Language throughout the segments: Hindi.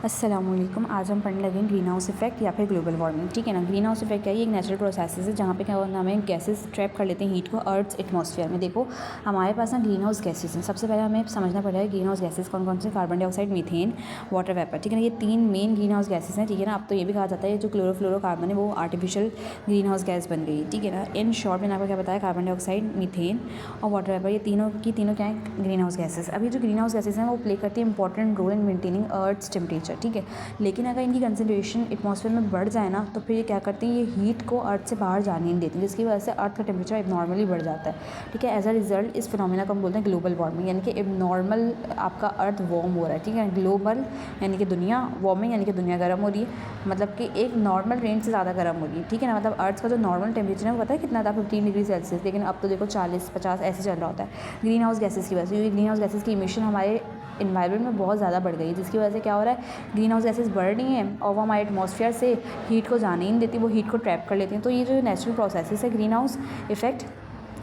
अस्सलामुअलैकुम। आज हम पढ़ने लगे ग्रीन हाउस इफेक्ट या फिर ग्लोबल वार्मिंग। ठीक है ना। ग्रीन हाउस इफेक्ट क्या है? एक नेचुरल प्रोसेस है जहाँ पे क्या होता है, हमें गैसेस ट्रैप कर लेते हैं हीट को अर्थ एटमॉस्फेयर में। देखो हमारे पास ना ग्रीन हाउस गैसेस हैं। सबसे पहले हमें समझना पड़ेगा ग्रीन हाउस गैसेस कौन कौन से। Carbon dioxide, methane, water vapour. ठीक है ना। ये 3 मेन ग्रीन हाउस गैसेस हैं। ठीक है ना। अब तो ये भी कहा जाता है जो क्लोरोफ्लोरोकार्बन है वो आर्टिफिशियल ग्रीन हाउस गैस बन गई। ठीक है ना। इन शॉर्ट मैंने आपको क्या बताया, कार्बन डाइऑक्साइड, मीथेन और वाटर वेपर, ये तीनों क्या है, ग्रीन हाउस गैसेस। अभी जो ग्रीन हाउस गैसेस हैं वो प्ले करती है important role in maintaining earth temperature. ठीक है। लेकिन अगर इनकी कंसनट्रेशन एटमॉस्फेयर में बढ़ जाए ना तो फिर ये क्या करती हैं, ये हीट को अर्थ से बाहर जाने नहीं देती, जिसकी वजह से अर्थ का टेम्परेचर एबनॉर्मली बढ़ जाता है। ठीक है। एज अ रिजल्ट इस फिनोमेना को हम बोलते हैं ग्लोबल वार्मिंग, यानी कि एबनॉर्मल आपका अर्थ वार्म हो रहा है। ठीक है। ग्लोबल यानी कि दुनिया, वार्मिंग यानी कि दुनिया गर्म हो रही है, मतलब कि एक नॉर्मल रेंज से ज़्यादा गर्म हो रही है। ठीक है ना। मतलब अर्थ का जो नॉर्मल टेम्परेचर है वो पता है कितना था, 15 डिग्री सेल्सियस, लेकिन अब तो देखो 40-50 ऐसे चल रहा होता है ग्रीन हाउस गैसेस की वजह से। क्योंकि ग्रीन हाउस गैसेस की इमिशन हमारे इन्वायरमेंट में बहुत ज़्यादा बढ़ गई है, जिसकी वजह से क्या हो रहा है, ग्रीन हाउस गैसेस बढ़ रही हैं और वो हमारे एटमॉस्फेयर से हीट को जाने ही नहीं देती, वो हीट को ट्रैप कर लेती हैं। तो ये जो नेचुरल प्रोसेस है green house effect,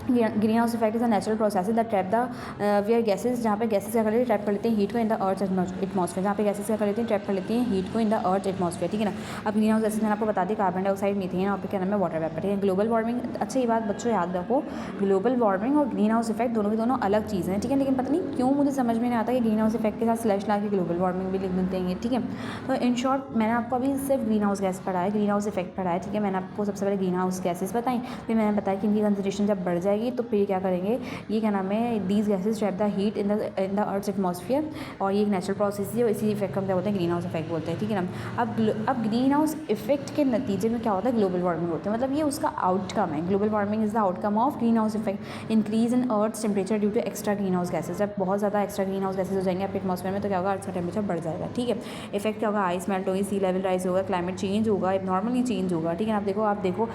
green house effect is a natural process that trap the where gases, जहाँ पे गैसेज क्या कर लेती हैं, ट्रैप कर लेते हैं हीट को इन द अर्थ एटमॉस्फेयर, जहाँ पे गैसेज क्या कर लेती हैं, ट्रैप कर लेती हैं हीट को इन द अर्थ एटमॉस्फेयर। ठीक है ना। अब ग्रीन हाउस गैसेज मैंने आपको बता दी, कार्बन डाइऑक्साइड, मीथेन और फिर क्या नाम है, वाटर वेपर। ठीक है। ग्लोबल वार्मिंग, अच्छा ये बात बच्चों याद रखो, ग्लोबल वार्मिंग और ग्रीन हाउस इफेक्ट दोनों की दोनों अलग चीज़ें हैं। ठीक है। लेकिन पता नहीं क्यों मुझे समझ में नहीं आता कि ग्रीन हाउस इफेक्ट के साथ स्लैश ला के ग्लोबल वार्मिंग भी लिख देते हैं। ठीक है। तो इन शॉर्ट मैंने आपको अभी सिर्फ ग्रीन हाउस गैस पढ़ा है, ग्रीन हाउस इफेक्ट पढ़ा है। ठीक है। मैंने आपको सबसे पहले ग्रीन हाउस गैसेस बताई, फिर मैंने बताया कि इनकी कंसंट्रेशन जब बढ़ जाएगी तो फिर क्या करेंगे, ये क्या नाम है, these gases trap the heat in the earth atmosphere, और ये एक नेचुरल प्रोसेस है और इसी इफेक्ट को हम क्या बोलते हैं, ग्रीन हाउस इफेक्ट बोलते हैं। ठीक है ना। अब ग्रीन हाउस इफेक्ट के नतीजे में क्या होता है, ग्लोबल वार्मिंग होती है, मतलब ये उसका आउटकम है। Global warming is the outcome of green house effect, increase in earth temperature due to extra green house gases. जब बहुत ज़्यादा एक्स्ट्रा ग्रीन हाउस गैसेज हो जाएंगे आपके एटमॉस्फेयर में तो क्या होगा, अर्थ का टेम्परेचर बढ़ जाएगा। ठीक है। इफेक्ट क्या होगा, आइस मेल्ट होगी, सी लेवल राइज होगा, क्लाइमेट चेंज होगा, नॉर्मली चेंज होगा। ठीक है। आप देखो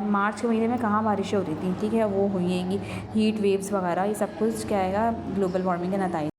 मार्च के महीने में कहाँ बारिशें होती थी। ठीक है। वो हुई हैं हीट वेव्स वगैरह, ये सब कुछ क्या आएगा, ग्लोबल वार्मिंग के नतीजे